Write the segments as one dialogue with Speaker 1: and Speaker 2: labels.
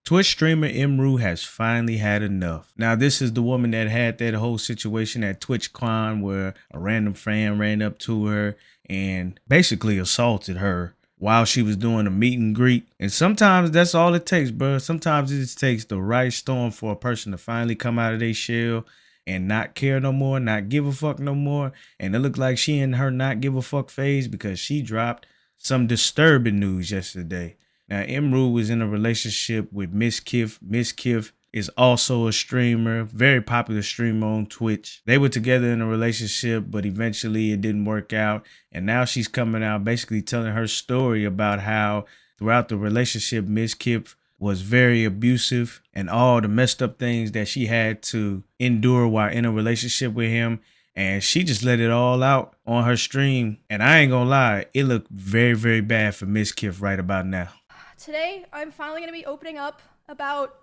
Speaker 1: Twitch streamer Emiru has finally had enough. Now, this is the woman that had that whole situation at TwitchCon where a random fan ran up to her and basically assaulted her while she was doing a meet and greet. And sometimes that's all it takes, bro. Sometimes it just takes the right storm for a person to finally come out of their shell and not care no more, not give a fuck no more. And it looked like she in her not give a fuck phase because she dropped some disturbing news yesterday. Now, Emiru was in a relationship with Mizkif. Mizkif is also a streamer, very popular streamer on Twitch. They were together in a relationship, but eventually it didn't work out. And now she's coming out basically telling her story about how throughout the relationship, Mizkif was very abusive and all the messed up things that she had to endure while in a relationship with him. And she just let it all out on her stream. And I ain't gonna lie, it looked very, very bad for Mizkif right about now.
Speaker 2: Today, I'm finally going to be opening up about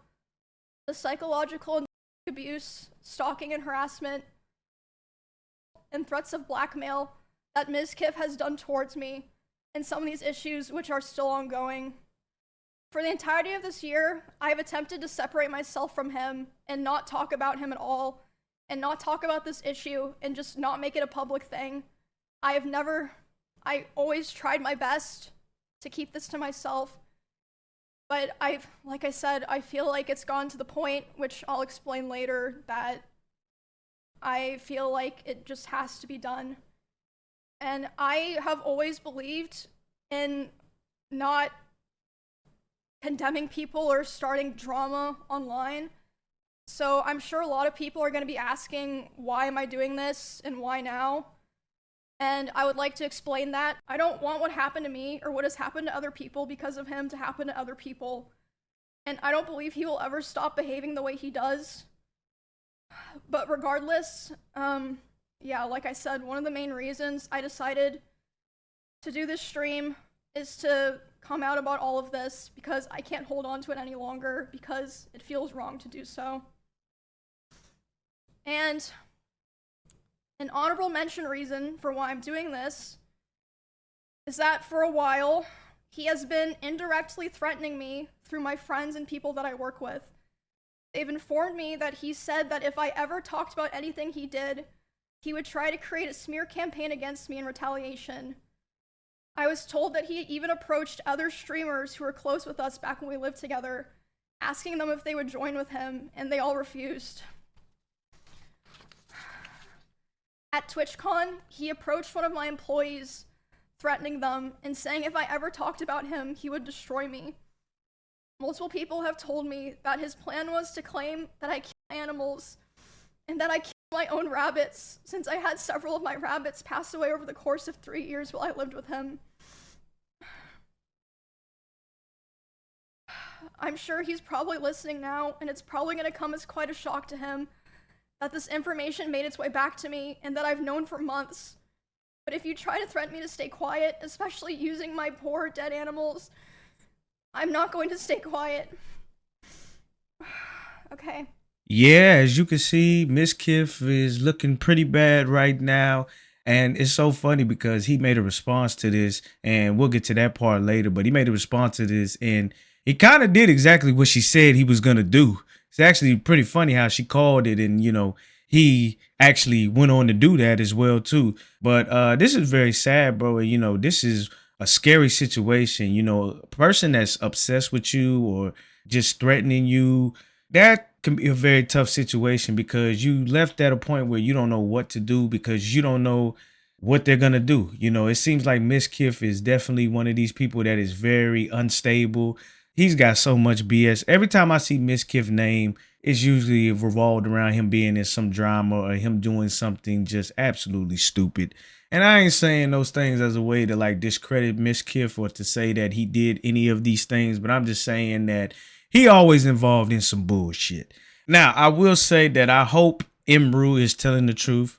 Speaker 2: the psychological abuse, stalking and harassment, and threats of blackmail that Mizkif has done towards me, and some of these issues which are still ongoing. For the entirety of this year, I've attempted to separate myself from him and not talk about him at all, and not talk about this issue, and just not make it a public thing. I always tried my best to keep this to myself. But like I said, I feel like it's gone to the point, which I'll explain later, that I feel like it just has to be done. And I have always believed in not condemning people or starting drama online. So I'm sure a lot of people are going to be asking, why am I doing this and why now? And I would like to explain that. I don't want what happened to me or what has happened to other people because of him to happen to other people. And I don't believe he will ever stop behaving the way he does. But regardless, yeah, like I said, one of the main reasons I decided to do this stream is to come out about all of this because I can't hold on to it any longer because it feels wrong to do so. And an honorable mention reason for why I'm doing this is that for a while, he has been indirectly threatening me through my friends and people that I work with. They've informed me that he said that if I ever talked about anything he did, he would try to create a smear campaign against me in retaliation. I was told that he even approached other streamers who were close with us back when we lived together, asking them if they would join with him, and they all refused. At TwitchCon, he approached one of my employees, threatening them and saying if I ever talked about him, he would destroy me. Multiple people have told me that his plan was to claim that I kill animals and that I killed my own rabbits, since I had several of my rabbits pass away over the course of 3 years while I lived with him. I'm sure he's probably listening now, and it's probably going to come as quite a shock to him that this information made its way back to me and that I've known for months. But if you try to threaten me to stay quiet, especially using my poor dead animals, I'm not going to stay quiet. Okay.
Speaker 1: Yeah, as you can see, Mizkif is looking pretty bad right now. And it's so funny because he made a response to this, and we'll get to that part later, but he made a response to this, and he kind of did exactly what she said he was going to do. It's actually pretty funny how she called it, and, you know, he actually went on to do that as well, too. But this is very sad, bro. And, you know, this is a scary situation. You know, a person that's obsessed with you or just threatening you, that can be a very tough situation because you left at a point where you don't know what to do because you don't know what they're going to do. You know, it seems like Mizkif is definitely one of these people that is very unstable. He's got so much BS. Every time I see Mizkif's name, it's usually revolved around him being in some drama or him doing something just absolutely stupid. And I ain't saying those things as a way to like discredit Mizkif or to say that he did any of these things, but I'm just saying that he always involved in some bullshit. Now, I will say that I hope Emiru is telling the truth.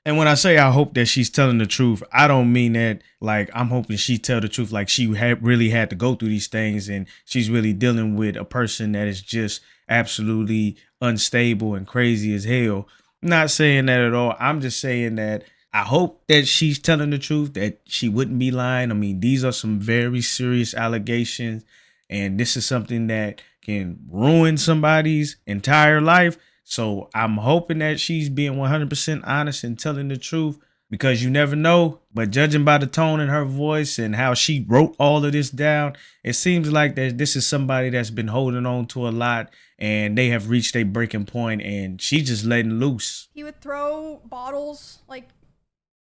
Speaker 1: And when I say I hope that she's telling the truth, I don't mean that like I'm hoping she tell the truth like she really had to go through these things and she's really dealing with a person that is just absolutely unstable and crazy as hell. I'm not saying that at all. I'm just saying that I hope that she's telling the truth, that she wouldn't be lying. I mean, these are some very serious allegations. And this is something that can ruin somebody's entire life. So I'm hoping that she's being 100% honest and telling the truth, because you never know. But judging by the tone in her voice and how she wrote all of this down, it seems like that this is somebody that's been holding on to a lot, and they have reached a breaking point, and she's just letting loose.
Speaker 2: He would throw bottles, like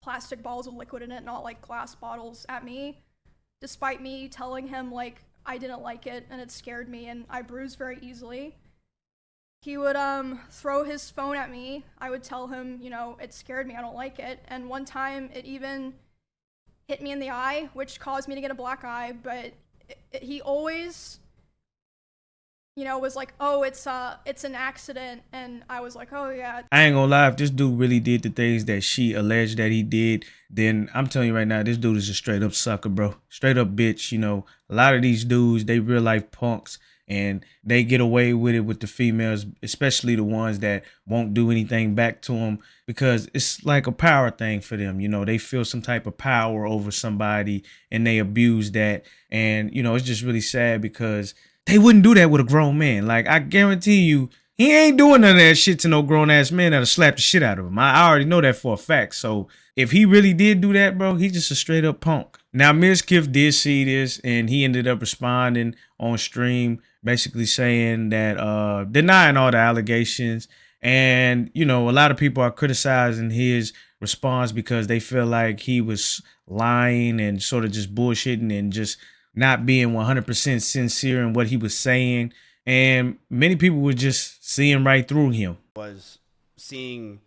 Speaker 2: plastic bottles with liquid in it, not like glass bottles, at me, despite me telling him like I didn't like it and it scared me and I bruise very easily. He would throw his phone at me. I would tell him, you know, it scared me, I don't like it. And one time it even hit me in the eye, which caused me to get a black eye, but he always, you know, was like, "Oh, it's an accident." And I was like, "Oh yeah."
Speaker 1: I ain't gonna lie, if this dude really did the things that she alleged that he did, then I'm telling you right now, this dude is a straight up sucker, bro. Straight up bitch. You know, a lot of these dudes, they real life punks, and they get away with it with the females, especially the ones that won't do anything back to them, because it's like a power thing for them. You know, they feel some type of power over somebody and they abuse that. And, you know, it's just really sad because they wouldn't do that with a grown man. Like, I guarantee you, he ain't doing none of that shit to no grown ass man that'll slap the shit out of him. I already know that for a fact. So if he really did do that, bro, he's just a straight up punk. Now, Mizkif did see this and he ended up responding on stream, basically saying that denying all the allegations. And, you know, a lot of people are criticizing his response because they feel like he was lying and sort of just bullshitting and just not being 100% sincere in what he was saying. And many people were just seeing right through him.
Speaker 3: Was seeing,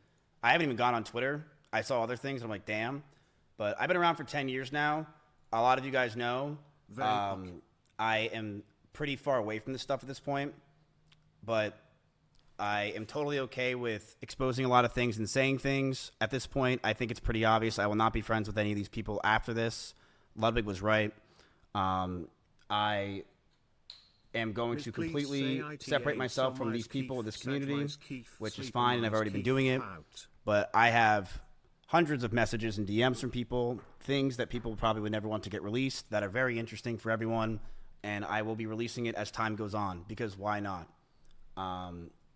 Speaker 3: I haven't even gone on Twitter. I saw other things. I'm like, damn. But I've been around for 10 years now. A lot of you guys know. I am pretty far away from this stuff at this point. But I am totally okay with exposing a lot of things and saying things. At this point, I think it's pretty obvious. I will not be friends with any of these people after this. Ludwig was right. I am going to completely separate myself from these people, this community, which is fine, and I've already been doing it. But I have hundreds of messages and DMs from people, things that people probably would never want to get released that are very interesting for everyone, and I will be releasing it as time goes on, because why not?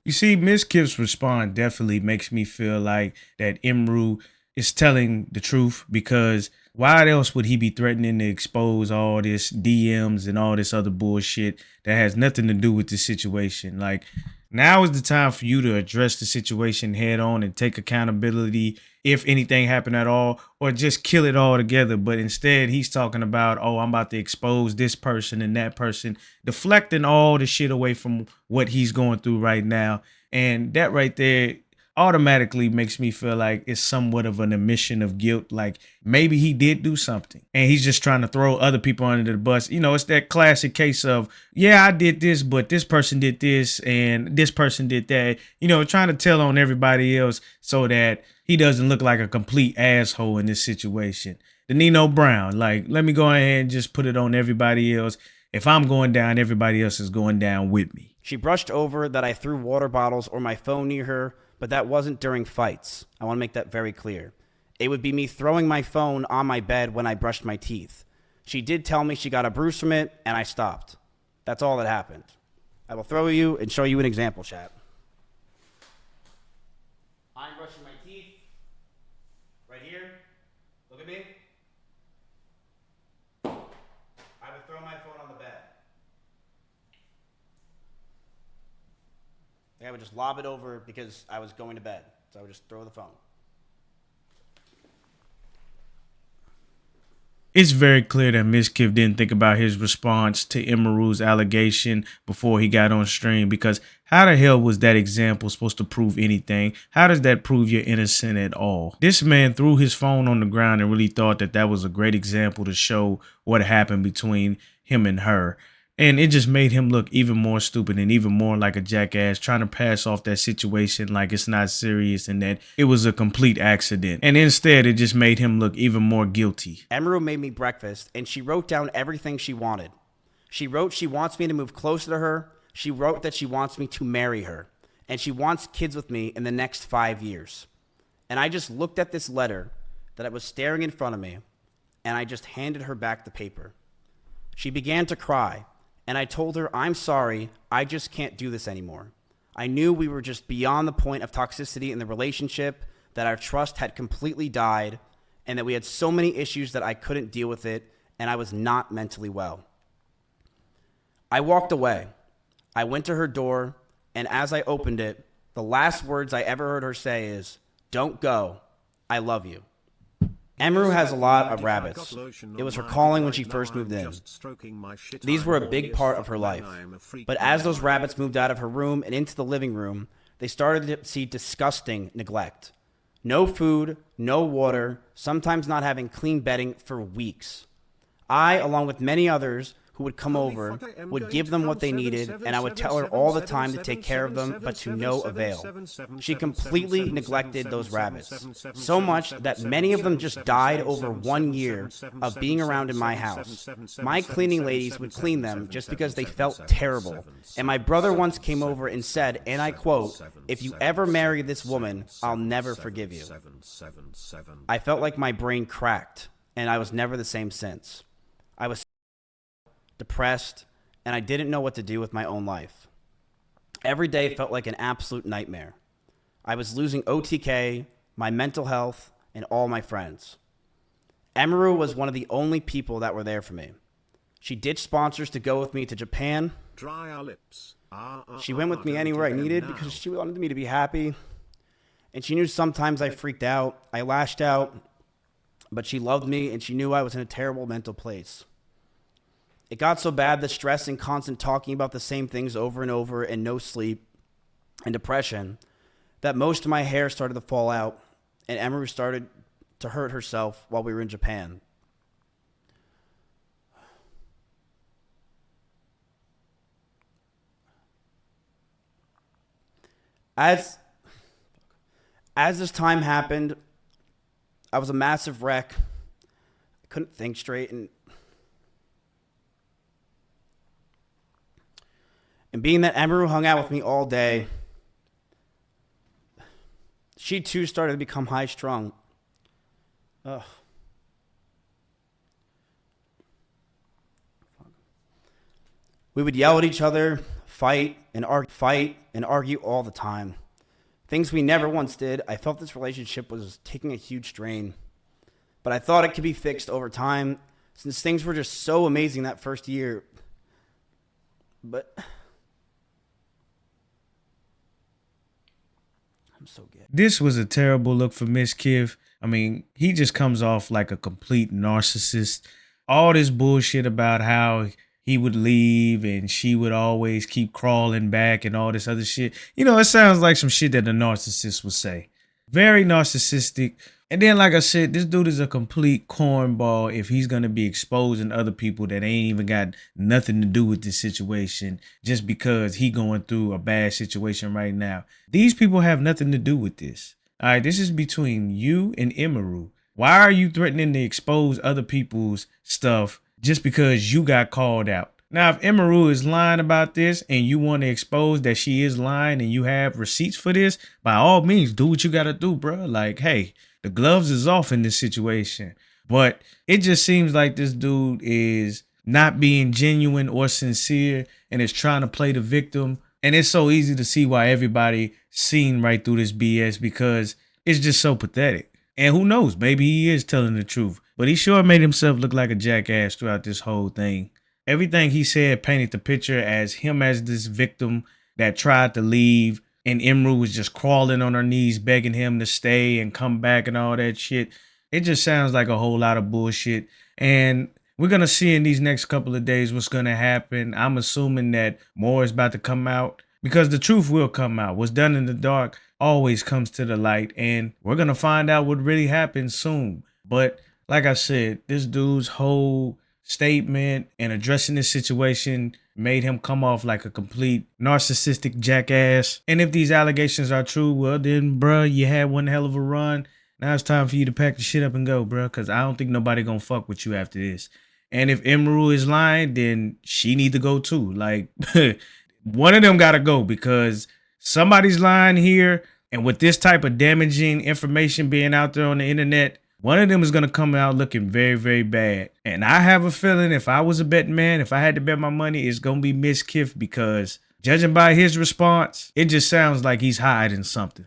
Speaker 1: You see, Mizkif's response definitely makes me feel like that Emiru is telling the truth, because why else would he be threatening to expose all this DMs and all this other bullshit that has nothing to do with the situation? Like, now is the time for you to address the situation head on and take accountability if anything happened at all, or just kill it all together. But instead, he's talking about, oh, I'm about to expose this person and that person, deflecting all the shit away from what he's going through right now. And that right there automatically makes me feel like it's somewhat of an admission of guilt. Like, maybe he did do something and he's just trying to throw other people under the bus. You know, it's that classic case of, yeah, I did this, but this person did this and this person did that, you know, trying to tell on everybody else so that he doesn't look like a complete asshole in this situation. The Nino Brown, like, let me go ahead and just put it on everybody else. If I'm going down, everybody else is going down with me.
Speaker 3: She brushed over that I threw water bottles or my phone near her, but that wasn't during fights. I want to make that very clear. It would be me throwing my phone on my bed when I brushed my teeth. She did tell me she got a bruise from it, and I stopped. That's all that happened. I will throw you and show you an example, chat. I'm brushing my teeth. Right here. Look at me. I would throw my phone on the bed. I would just lob it over because I was going to bed. So I would just throw the phone.
Speaker 1: It's very clear that Mizkif didn't think about his response to Emiru's allegation before he got on stream, because how the hell was that example supposed to prove anything? How does that prove you're innocent at all? This man threw his phone on the ground and really thought that that was a great example to show what happened between him and her. And it just made him look even more stupid and even more like a jackass, trying to pass off that situation like it's not serious and that it was a complete accident. And instead, it just made him look even more guilty.
Speaker 3: Emiru made me breakfast, and she wrote down everything she wanted. She wrote she wants me to move closer to her. She wrote that she wants me to marry her. And she wants kids with me in the next 5 years. And I just looked at this letter that was staring in front of me, and I just handed her back the paper. She began to cry. And I told her, I'm sorry, I just can't do this anymore. I knew we were just beyond the point of toxicity in the relationship, that our trust had completely died, and that we had so many issues that I couldn't deal with it, and I was not mentally well. I walked away. I went to her door, and as I opened it, the last words I ever heard her say is, "Don't go. I love you." Emiru has a lot of rabbits. It was her calling when she first moved in. These were a big part of her life. But as those rabbits moved out of her room and into the living room, they started to see disgusting neglect. No food, no water, sometimes not having clean bedding for weeks. I, along with many others who would come over, would give them what they needed, and I would tell her all the time to take care of them, but to no avail. She completely neglected those rabbits, so much that many of them just died over 1 year of being around in my house. My cleaning ladies would clean them just because they felt terrible, and my brother once came over and said, and I quote, "If you ever marry this woman, I'll never forgive you." I felt like my brain cracked, and I was never the same since. I was depressed, and I didn't know what to do with my own life. Every day felt like an absolute nightmare. I was losing OTK, my mental health, and all my friends. Emiru was one of the only people that were there for me. She ditched sponsors to go with me to Japan.
Speaker 4: Dry our lips.
Speaker 3: She went with me anywhere I needed because she wanted me to be happy. And she knew sometimes I freaked out, I lashed out, but she loved me and she knew I was in a terrible mental place. It got so bad, the stress and constant talking about the same things over and over and no sleep and depression, that most of my hair started to fall out and Emiru started to hurt herself while we were in Japan. As this time happened, I was a massive wreck. I couldn't think straight, and being that Emiru hung out with me all day, she too started to become high-strung. Ugh. We would yell at each other, fight and argue all the time. Things we never once did. I felt this relationship was taking a huge strain. But I thought it could be fixed over time, since things were just so amazing that first year. But I'm so gay.
Speaker 1: This was a terrible look for Mizkif. I mean, he just comes off like a complete narcissist. All this bullshit about how he would leave and she would always keep crawling back and all this other shit. You know, it sounds like some shit that a narcissist would say. Very narcissistic. And then, like I said, this dude is a complete cornball if he's going to be exposing other people that ain't even got nothing to do with this situation just because he going through a bad situation right now. These people have nothing to do with this. All right, this is between you and Emiru. Why are you threatening to expose other people's stuff just because you got called out? Now, if Emiru is lying about this and you want to expose that she is lying and you have receipts for this, by all means, do what you got to do, bro. Like, hey, the gloves is off in this situation. But it just seems like this dude is not being genuine or sincere and is trying to play the victim. And it's so easy to see why everybody seen right through this BS because it's just so pathetic. And who knows, maybe he is telling the truth. But he sure made himself look like a jackass throughout this whole thing. Everything he said painted the picture as him as this victim that tried to leave. And Emiru was just crawling on her knees, begging him to stay and come back and all that shit. It just sounds like a whole lot of bullshit. And we're going to see in these next couple of days what's going to happen. I'm assuming that more is about to come out because the truth will come out. What's done in the dark always comes to the light. And we're going to find out what really happened soon. But like I said, this dude's whole statement and addressing this situation made him come off like a complete narcissistic jackass. And if these allegations are true, well then, bruh, you had one hell of a run. Now it's time for you to pack the shit up and go, bruh, because I don't think nobody gonna fuck with you after this. And if Emiru is lying, then she need to go too. Like, one of them gotta go because somebody's lying here. And with this type of damaging information being out there on the internet, One of them is gonna come out looking very, very bad. And I have a feeling if I was a betting man, if I had to bet my money, it's gonna be Mizkif because judging by his response, it just sounds like he's hiding something.